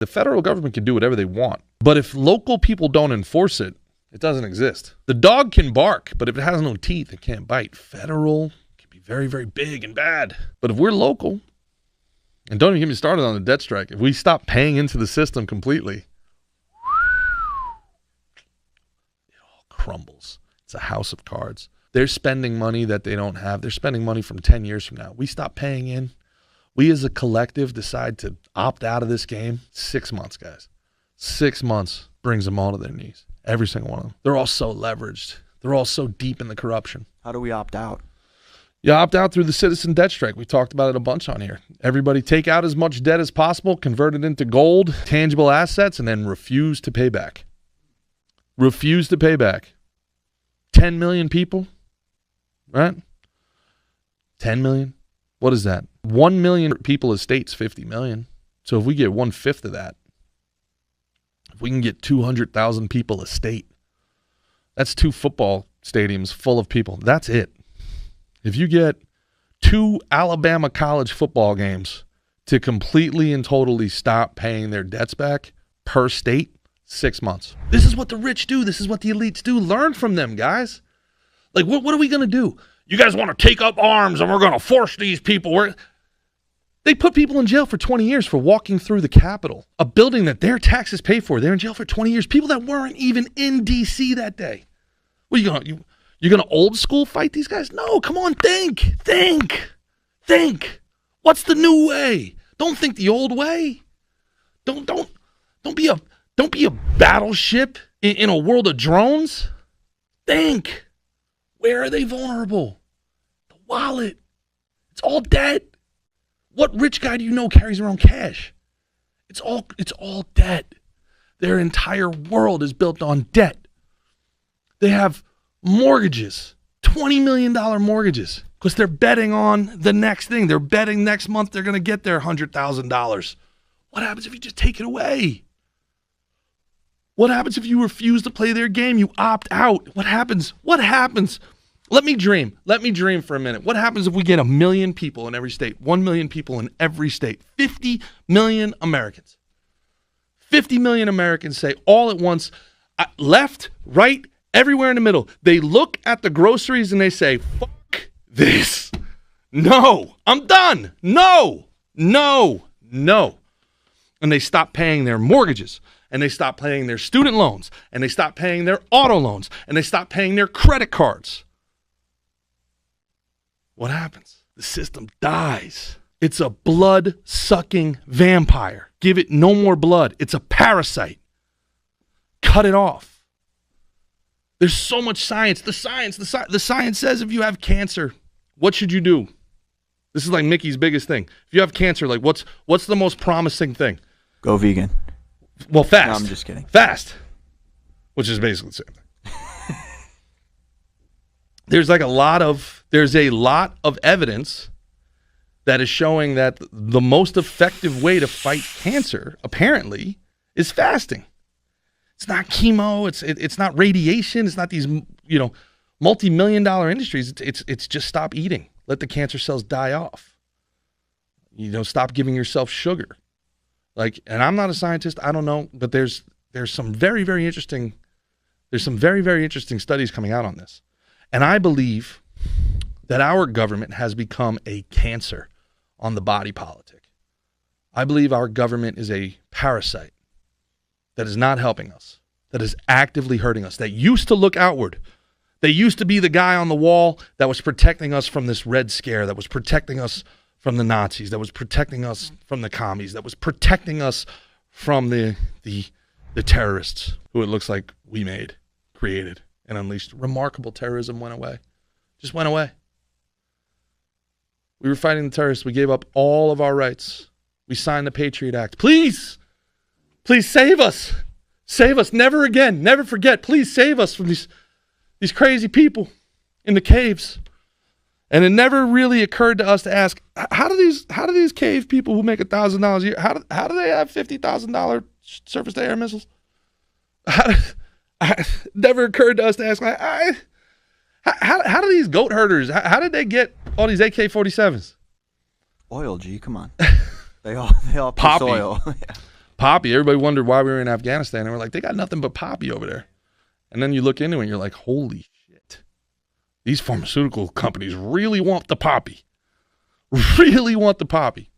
The federal government can do whatever they want. But if local people don't enforce it, it doesn't exist. The dog can bark, but if it has no teeth, it can't bite. Federal can be very, very big and bad. But if we're local, and don't even get me started on the debt strike, if we stop paying into the system completely, it all crumbles. It's a house of cards. They're spending money that they don't have. They're spending money from 10 years from now. We stop paying in. We as a collective decide to opt out of this game. 6 months, guys. 6 months brings them all to their knees. Every single one of them. They're all so leveraged. They're all so deep in the corruption. How do we opt out? You opt out through the citizen debt strike. We talked about it a bunch on here. Everybody take out as much debt as possible, convert it into gold, tangible assets, and then refuse to pay back. Refuse to pay back. 10 million people, right? 10 million. What is that? 1 million people a state's 50 million. So if we get 1/5 of that, if we can get 200,000 people a state, that's 2 football stadiums full of people. That's it. If you get 2 Alabama college football games to completely and totally stop paying their debts back per state, 6 months. This is what the rich do. This is what the elites do. Learn from them, guys. Like, what are we going to do? You guys want to take up arms and we're going to force these people. They put people in jail for 20 years for walking through the Capitol, a building that their taxes pay for. They're in jail for 20 years. People that weren't even in D.C. that day. What are you going to You're going to old school fight these guys? No, come on, think. What's the new way? Don't think the old way. Don't be a battleship in a world of drones. Think. Where are they vulnerable? The wallet. It's all debt. What rich guy do you know carries around cash? It's all debt. Their entire world is built on debt. They have mortgages, $20 million mortgages, because they're betting on the next thing. They're betting next month they're going to get their $100,000. What happens if you just take it away? What happens if you refuse to play their game? You opt out. What happens? Let me dream for a minute. What happens if we get 1 million people in every state, 1 million people in every state, 50 million Americans? 50 million Americans say all at once, left, right, everywhere in the middle. They look at the groceries and they say, fuck this. No, I'm done. No. And they stop paying their mortgages, and they stop paying their student loans, and they stop paying their auto loans, and they stop paying their credit cards. What happens? The system dies. It's a blood-sucking vampire. Give it no more blood. It's a parasite. Cut it off. There's so much science. The science says if you have cancer, what should you do? This is like Mickey's biggest thing. If you have cancer, like what's the most promising thing? Go vegan. Well, fast. No, I'm just kidding. Fast, which is basically the same thing. There's a lot of evidence that is showing that the most effective way to fight cancer, apparently, is fasting. It's not chemo. It's not radiation. It's not these multi-million-dollar industries. It's just stop eating. Let the cancer cells die off. Stop giving yourself sugar. And I'm not a scientist. I don't know, but there's some very, very interesting. There's some very, very interesting studies coming out on this, and I believe that our government has become a cancer on the body politic. I believe our government is a parasite that is not helping us, that is actively hurting us, that used to look outward. They used to be the guy on the wall that was protecting us from this Red Scare, that was protecting us from the Nazis, that was protecting us from the commies, that was protecting us from the terrorists who it looks like we made, created, and unleashed. Remarkable terrorism went away. Just went away. We were fighting the terrorists. We gave up all of our rights. We signed the Patriot Act. Please save us. Save us. Never again. Never forget. Please save us from these crazy people in the caves. And it never really occurred to us to ask, how do these cave people who make $1,000 a year, how do they have $50,000 surface to air missiles? Never occurred to us to ask, how do these goat herders, how did they get all these AK-47s? Oil, G, come on. They all piss oil. Yeah. Poppy. Everybody wondered why we were in Afghanistan. And we're like, they got nothing but poppy over there. And then you look into it and you're like, holy shit. These pharmaceutical companies really want the poppy. Really want the poppy.